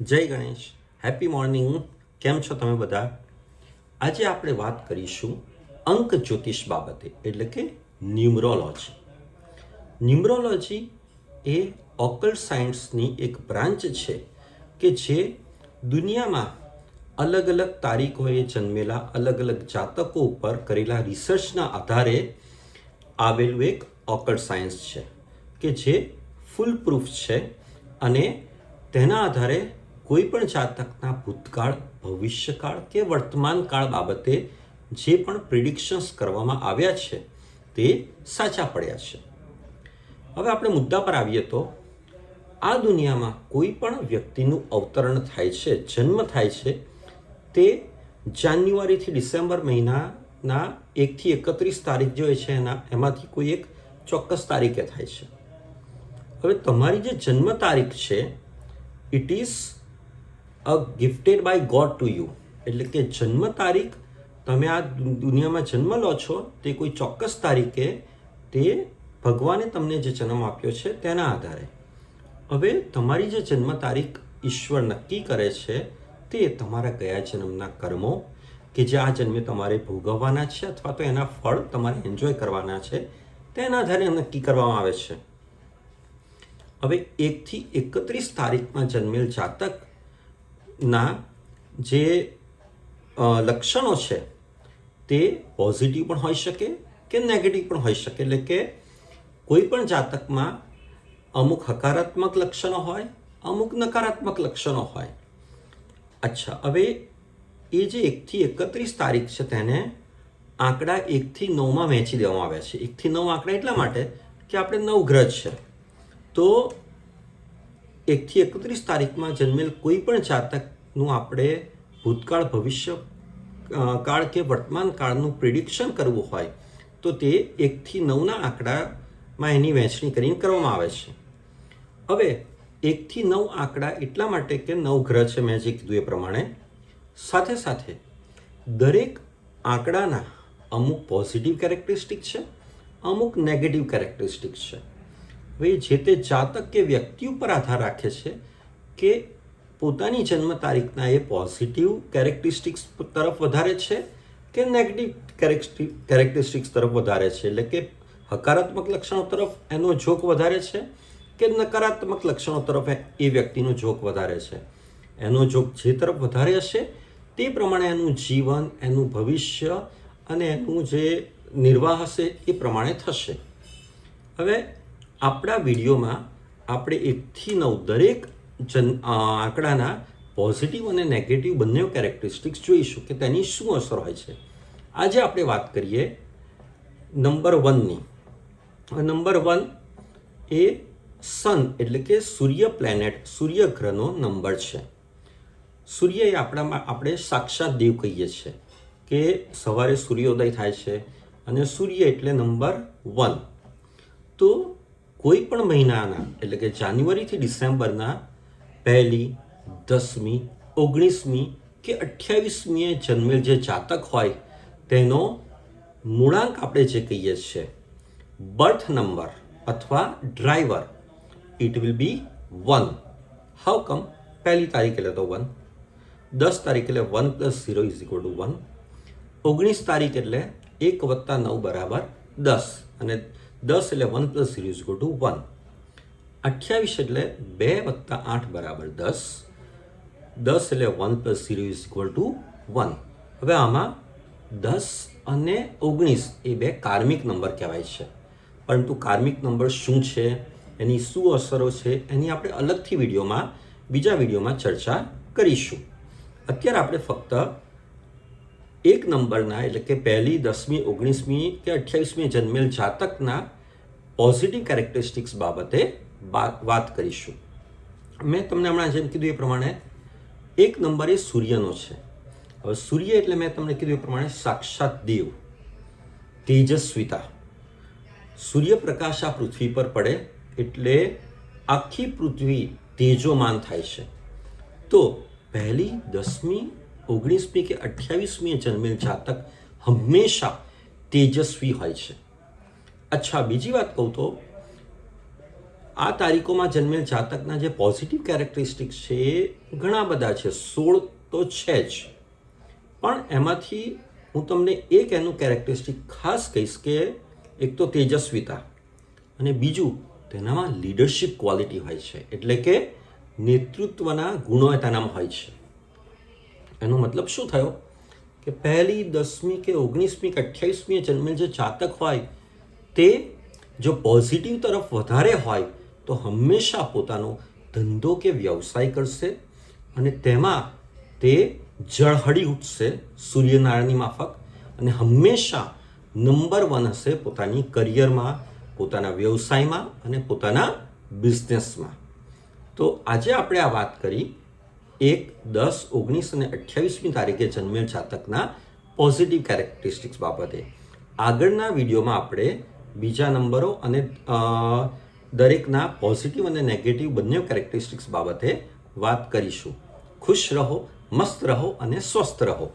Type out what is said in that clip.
જય Ganesh, happy morning. કેમ છો તમે બધા? આજે આપણે વાત કરીશું અંક જ્યોતિષ બાબતે, એટલે કે ન્યુમરોલોજી. ન્યુમરોલોજી એ ઓકલ્ટ સાયન્સની એક બ્રાન્ચ છે કે જે દુનિયામાં અલગ અલગ તારીખોએ જન્મેલા અલગ અલગ જાતકો ઉપર કરેલા રિસર્ચના આધારે આવેલું એક ઓકલ્ટ સાયન્સ છે કે જે ફૂલ પ્રૂફ છે અને તેના આધારે કોઈ પણ જાતકના ભૂતકાળ, ભવિષ્યકાળ કે વર્તમાન કાળ બાબતે જે પણ પ્રિડિક્શન્સ કરવામાં આવ્યા છે તે સાચા પડ્યા છે. હવે આપણે મુદ્દા પર આવીએ તો આ દુનિયામાં કોઈ પણ વ્યક્તિનું અવતરણ થાય છે, જન્મ થાય છે, તે જાન્યુઆરીથી ડિસેમ્બર મહિનાના 1 થી 31 તારીખ જે હોય છે એમાંથી કોઈ એક ચોક્કસ તારીખે થાય છે. હવે તમારી જે જન્મ તારીખ છે it is a gifted by God to you, એટલે કે જન્મ તારીખ તમે આ દુનિયામાં જન્મ લો છો તે કોઈ ચોક્કસ તારીખે તે ભગવાને તમને જે જન્મ આપ્યો છે તેના આધારે. હવે તમારી જે જન્મ તારીખ ઈશ્વર નક્કી કરે છે તે તમારા ગયા જન્મના કર્મો કે જે આ જન્મે તમારે ભોગવવાના છે અથવા તો એના ફળ તમારે એન્જોય કરવાના છે તેના આધારે નક્કી કરવામાં આવે છે. હવે 1 થી 31 તારીખમાં જન્મેલ જાતકના જે લક્ષણો છે તે પોઝિટિવ પણ હોઈ શકે કે નેગેટિવ પણ હોઈ શકે, એટલે કે કોઈ પણ જાતકમાં અમુક હકારાત્મક લક્ષણો હોય, અમુક નકારાત્મક લક્ષણો હોય. અચ્છા, હવે એ જે 1 થી 31 તારીખ છે તેને આંકડા 1 થી 9માં વહેંચી દેવામાં આવ્યા છે. 1 થી 9 આંકડા એટલા માટે કે આપણે 9 ગ્રહ છે, તો 1 થી 31 તારીખમાં જન્મેલ કોઈ પણ જાતકનું આપણે ભૂતકાળ, ભવિષ્ય કાળ કે વર્તમાન કાળનું પ્રિડિક્શન કરવું હોય તો તે 1 થી 9ના આંકડામાં એની વહેંચણી કરીને કરવામાં આવે છે. હવે 1 થી 9 આંકડા એટલા માટે કે 9 ગ્રહ છે, મેં જે કીધું એ પ્રમાણે. સાથે સાથે દરેક આંકડાના અમુક પોઝિટિવ કેરેક્ટરિસ્ટિક છે, અમુક નેગેટિવ કેરેક્ટરિસ્ટિક છે. હવે જે તે જાતક કે વ્યક્તિ ઉપર આધાર રાખે છે કે પોતાની જન્મ તારીખના એ પોઝિટિવ કેરેક્ટરિસ્ટિક્સ તરફ વધારે છે કે નેગેટિવ કેરેક્ટરિસ્ટિક્સ તરફ વધારે છે, એટલે કે હકારાત્મક લક્ષણો તરફ એનો ઝોક વધારે છે કે નકારાત્મક લક્ષણો તરફ એ વ્યક્તિનો ઝોક વધારે છે. એનો ઝોક જે તરફ વધારે હશે તે પ્રમાણે એનું જીવન, એનું ભવિષ્ય અને એનું જે નિર્વાહ હશે એ પ્રમાણે થશે. હવે આપણા વિડીયોમાં આપણે 1 થી 9 દરેક આંકડાના પોઝિટિવ અને નેગેટિવ બંને કેરેક્ટરિસ્ટિક્સ જોઈશું કે તેની શું અસર હોય છે. આજે આપણે વાત કરીએ નંબર 1ની. નંબર 1 એ સન એટલે કે સૂર્ય પ્લેનેટ, સૂર્ય ગ્રહનો નંબર છે. સૂર્ય એ આપણે સાક્ષાત દેવ કહીએ છીએ કે સવારે સૂર્યોદય થાય છે અને સૂર્ય એટલે નંબર 1. તો કોઈ પણ મહિનાના એટલે કે જાન્યુઆરીથી ડિસેમ્બરના 1લી, 10મી, 19મી કે 28મીએ જન્મેલ જે જાતક હોય તેનો મૂળાંક આપણે જે કહીએ છીએ બર્થ નંબર અથવા driver, it will be 1. How come? પહેલી તારીખ એટલે તો 1, 10 તારીખ એટલે 1 + 0 = 1, 19 તારીખ એટલે 1 + 9 = 10 અને 10 એટલે 1 + 0 = 1, 28 એટલે 2 + 8 = 10, 10 એટલે 1 + 0 = 1. હવે આમાં 10 અને 19 એ બે કાર્મિક નંબર કહેવાય છે, પરંતુ કાર્મિક નંબર શું છે, એની શું અસરો છે, એની આપણે અલગથી બીજા વિડીયોમાં ચર્ચા કરીશું. અત્યારે આપણે ફક્ત એક નંબરના એટલે કે 1લી, 10મી, 19મી કે 28મી જન્મેલ જાતકના પોઝિટિવ કેરેક્ટરિસ્ટિક્સ બાબતે વાત કરીશું. મેં તમને હમણાં જેમ કીધું એ પ્રમાણે એક નંબર એ સૂર્યનો છે. હવે સૂર્ય એટલે મેં તમને કીધું એ પ્રમાણે સાક્ષાત દેવ, તેજસ્વીતા. સૂર્યપ્રકાશ આ પૃથ્વી પર પડે એટલે આખી પૃથ્વી તેજોમાન થાય છે. તો 1લી, 10મી, 19મી કે 28મી જન્મેલ જાતક હંમેશા તેજસ્વી હોય છે. અચ્છા, બીજી વાત કહું તો આ તારીખોમાં જન્મેલ જાતકના જે પોઝિટિવ કેરેક્ટરિસ્ટિક્સ છે એ ઘણા બધા છે, 16 તો છે જ, પણ એમાંથી હું તમને એક એનું કેરેક્ટરિસ્ટિક ખાસ કહીશ કે એક તો તેજસ્વીતા અને બીજું તેનામાં લીડરશિપ ક્વોલિટી હોય છે, એટલે કે નેતૃત્વના ગુણો તેનામાં હોય છે. એનો મતલબ શું થયો કે 1લી, 10મી કે 19મી કે 28મી જન્મેલ જે જાતક હોય તે જો પોઝિટિવ તરફ વધારે હોય તો હંમેશા પોતાનો ધંધો કે વ્યવસાય કરશે અને તેમાં તે ઝળહળી ઉઠશે સૂર્યનારાયણની માફક, અને હંમેશા નંબર 1 હશે પોતાની કરિયરમાં, પોતાના વ્યવસાયમાં અને પોતાના બિઝનેસમાં. તો આજે આપણે આ વાત કરી 1, 10, 19 અને 28મી તારીખે જન્મેલ જાતકના પોઝિટિવ કેરેક્ટરિસ્ટિક્સ બાબતે. આગળના વિડીયોમાં આપણે બીજા નંબરો અને દરેકના પોઝિટિવ અને નેગેટિવ બંને કેરેક્ટરિસ્ટિક્સ બાબતે વાત કરીશું. ખુશ રહો, મસ્ત રહો અને સ્વસ્થ રહો.